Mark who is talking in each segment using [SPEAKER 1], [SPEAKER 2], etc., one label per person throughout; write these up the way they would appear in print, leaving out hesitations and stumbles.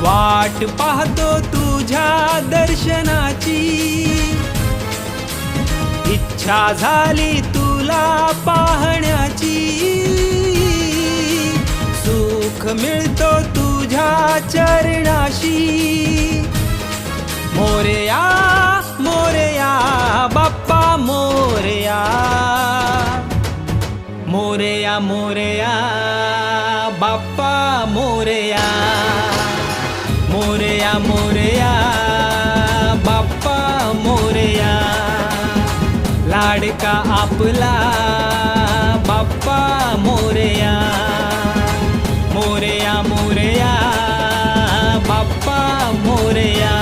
[SPEAKER 1] वाट पाहतो तुझ्या दर्शनाची, इच्छा झाली तुला पाहण्याची, सुख मिळतो तुझ्या चरणाशी। मोरया मोरया बाप्पा मोरया, मोरया मोरया बाप्पा मोरया, मोरया मोरया बाप्पा मोरया, लाडका आपला बाप्पा मोरया, मोरया मोरया बाप्पा मोरया,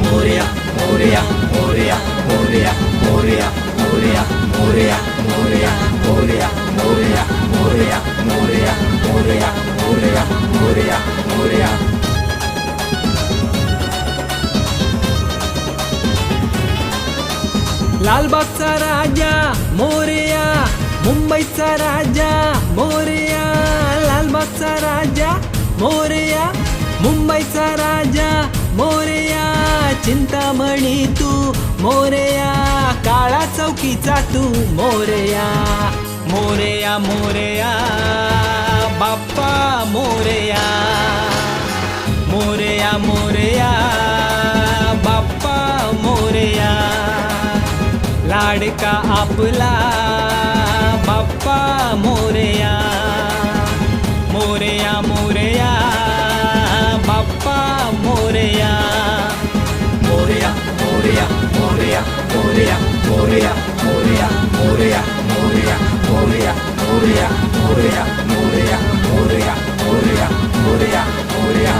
[SPEAKER 1] मोरया मोरया मोरया मोरया मोरया मोरया मोरया मोरया मोरया मोरया मोरया मोरया मोरया मोरया मोरया मोरया। लालबागचा राजा मोरया, मुंबईचा राजा मोरया, लालबागचा राजा मोरया, मुंबईचा राजा मोरया, चिंतामणी तू मोरया, काळा चौकीचा तू मोरया, मोरया मोरया बाप्पा मोरया, मोरया मोरया बाप्पा मोरया, लाडका आपला बाप्पा मोरया, मोरया मोरया बाप्पा मोरया, मोरया मोरया मोरया मोरया मोरया मोरया मोरया मोरया मोरया मोरया मोरया मोरया मोरया मोरया मोरया मोरया।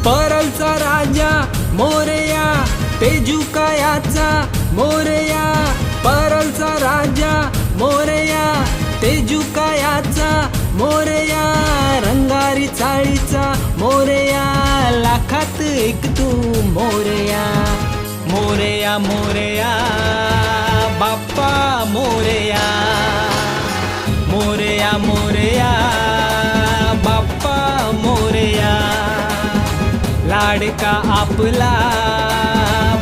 [SPEAKER 1] परलचा राजा मोरया, तेजुकायाचा मोरया, परलचा राजा मोरया, तेजुकायाचा मोरया, रंगारी चाळीचा मोरया, लाखात एक तू मोरया, मोरया मोरया बाप्पा मोरया, मोरया मोरया बाप्पा मोरया, लाडका आपला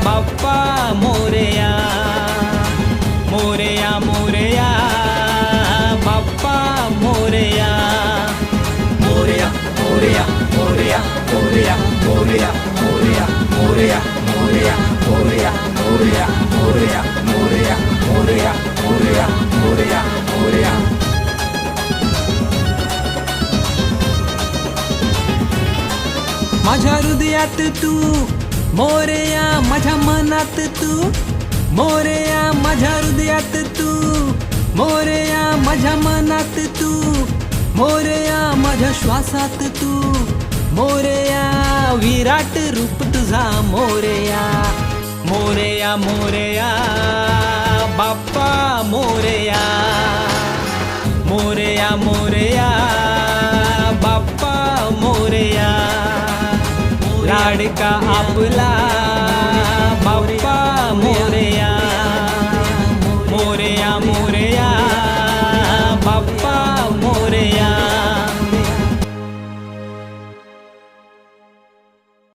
[SPEAKER 1] बाप्पा मोरया, मोरया मोरया बाप्पा मोरया, मोरया मोरया मोरया मोरया मोरया मोरया मोरया मोरया मोरया मोरया मोरया मोरया मोरया मोरया मोरया मोरया। माझ्या हृदयात तू मोरया, माझ्या मनात तू मोरया, माझ्या हृदयात तू मोरया, माझ्या मनात तू मोरया, माझ्या श्वासात तू मोरया, विराट रूप तुझा मोरया, मोरया मोरया बाप्पा मोरया, मोरया मोरया बाप्पा मोरया, लाडका आपला